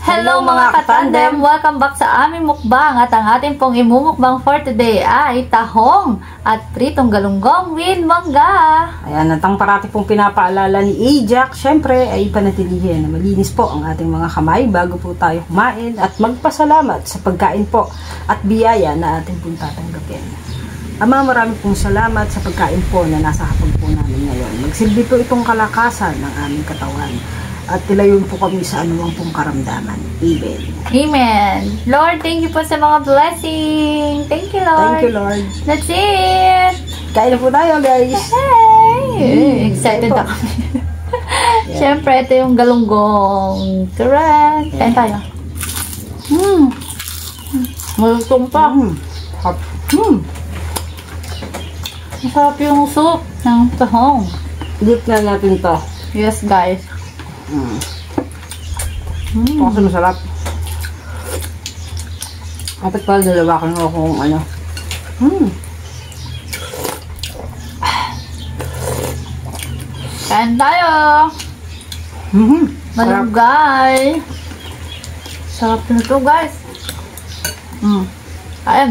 Hello mga katandem! Welcome back sa aming mukbang at ang ating pong imumukbang for today ay tahong at pritong galunggong with mangga. Ayan, at ang parati pong pinapaalala ni Ajak, syempre ay panatilihin na malinis po ang ating mga kamay bago po tayo kumain at magpasalamat sa pagkain po at biyaya na ating pong tatanggapin. Ama, marami pong salamat sa pagkain po na nasa hapon po namin ngayon. Magsilbi po itong kalakasan ng aming katawan. At tilayon po kami sa anumang pong karamdaman. Amen. Amen. Lord, thank you po sa mga blessing. Thank you, Lord. Thank you, Lord. That's it. Kain na po tayo, guys. Hey! Excited na kami. Yeah. Siyempre, ito yung galunggong. Correct. Kain tayo. Malutong pa. Masarap yung soup ng tahong. Dip na natin to. Yes, guys. Kasi masarap. Kapit pala dalawa ko na kung ano. Kain tayo. Malunggay. Sarap na ito, guys. Kain.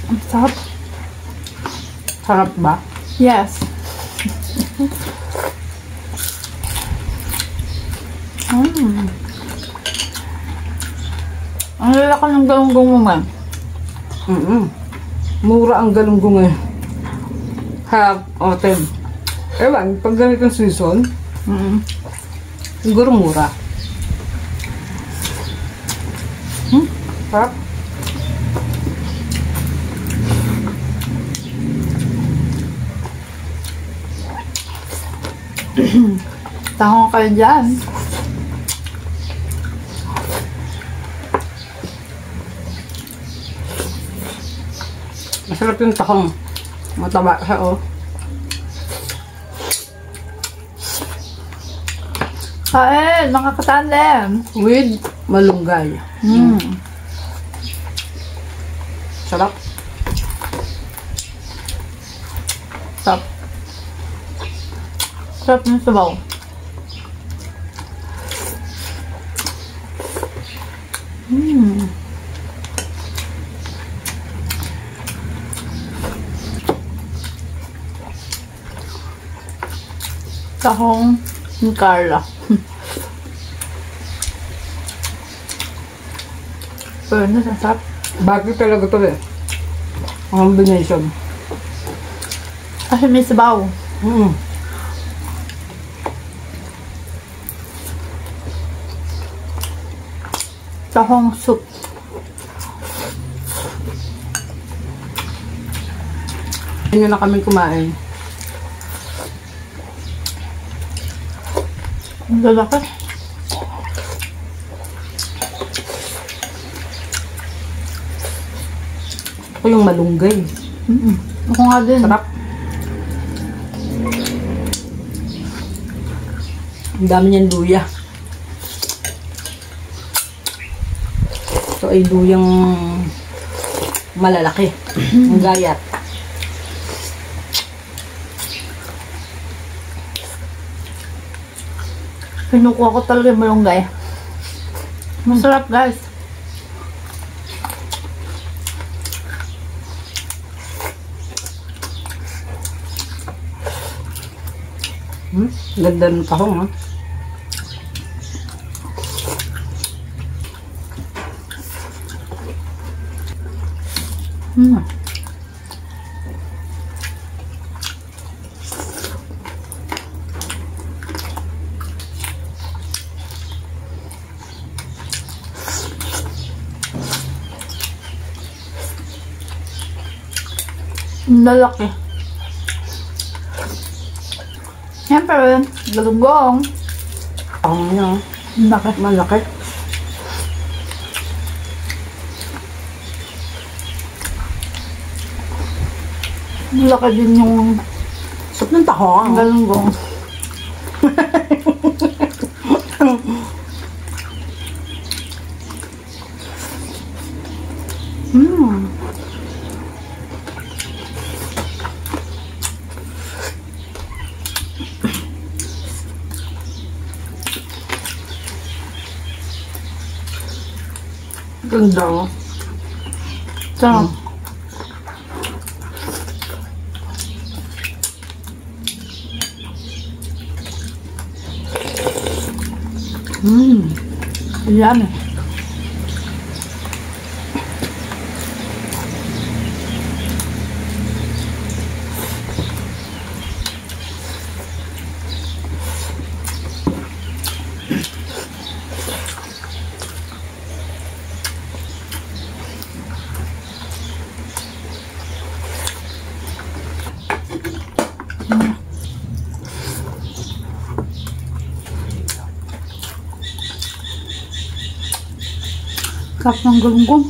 Ang sarap. Sarap ba? Yes. Ang lalaki ng galunggong mo, man. Mura ang galunggong eh. Half autumn. Ewan, pag ganitong season, siguro mura. Sarap. Tahong kayo dyan. Masarap yung tahong. Mataba siya, oh. Kain, mga katandem. With malunggay. Sarap. Sarap. Sarap ng sabaw. Tahong ni Carla. Pero nasasarap. Bagay talaga to eh. Ang combination. Kasi may sabaw. Tahong soup. Hindi na kami kumain. Ang lalaki. Ito yung malunggay. Ako nga din. Sarap. Ang dami niyang luya. Ito ay luyang malalaki. Ang gayat. Pinukuha ko talaga yung malunggay. Masarap, guys. Ganda ng tahong, ha? Ang lalaki. Siyempre, galunggong. Tahong niya, Malaki. malaki. Malaki din yung Sarap ng tahong. galunggong. Ganda, oh. Sarap. Yummy. Sarap ng galunggong.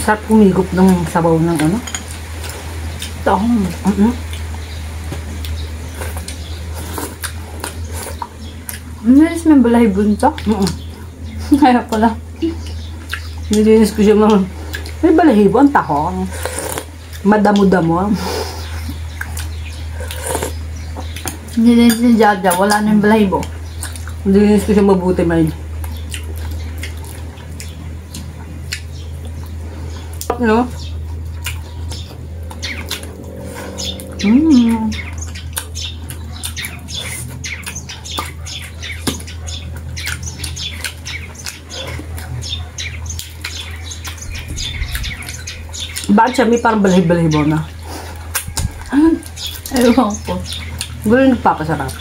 Sarap humigop ng sabaw ng ano? Tahong. Nilis mo yung balahibo nito? Kaya pala. Nilinis ko siya mga... May balahibo ang tahong. Madamo-damo. Nilinis ni Jaja, wala na yung balahibo. Nilinis ko siya mabuti, May. No? Bakit siya may parang balahibo na? Ewan ko. Gulo yung nagpapasarap.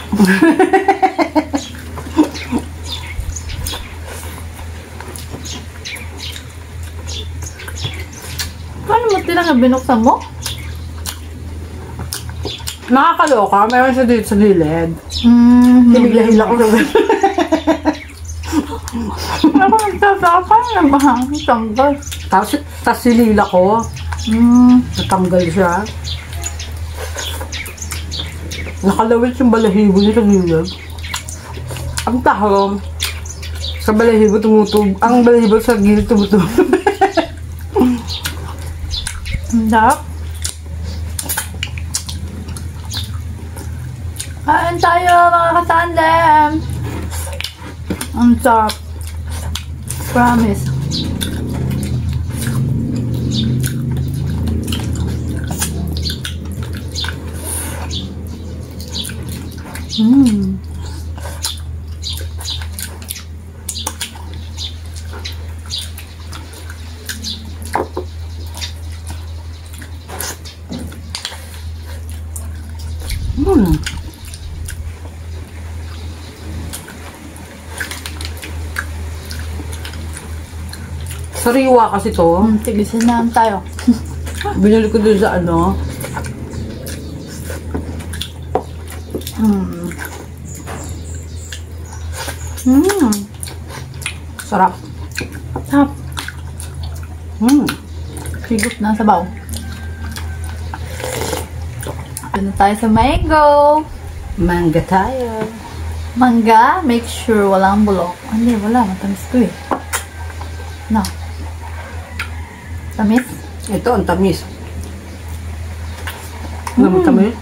Paano mo tinang binuksan mo? Nakakaloka, meron siya dito sa gilid. Hila-hila ko na. Ako nagsasapan na ba? Tanggal. Tapos silila ko. Natanggal siya. Nakalawit yung balahibo niya sa gilid. Ang tahong. Sa balahibo tumutub. Ang balahibo sa gilid tumutub. Ang sarap. Kain tayo mga katandem. Ang sarap. Promise. Sariwa kasi to. Tigisin na tayo. Binili ko dun sa ano. Sarap. Sarap. Higop na sabaw. Ano tayo sa mango? Mangga tayo. Mangga, make sure walang bulok. Hindi, wala. Matamis ko eh. No. Tamis? Ito, ang tamis. Ano tamis?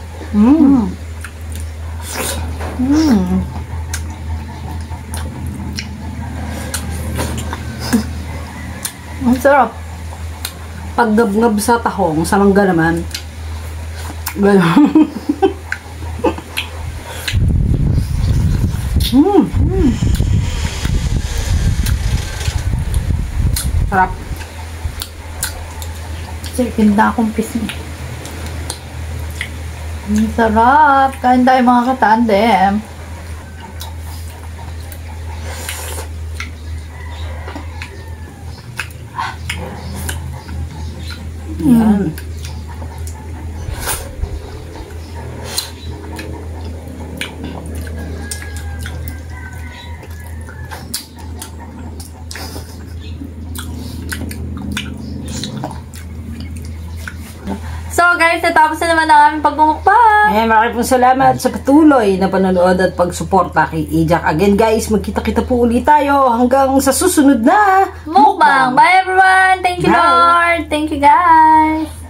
Ang sarap. Paggabngab sa tahong, sa mangga naman. Gano'n. Sarap. Chicken na akong pisngi. Ang sarap. Kain tayo mga katandem. Yan. So guys, natapos na naman ang aming pagmumukbang. Ayan, maraming pong salamat sa patuloy na panonood at pagsuporta kay Ajax. Again guys, magkita-kita po ulit tayo hanggang sa susunod na Mukbang. Bye everyone. Thank you, Bye. Lord. Thank you, guys.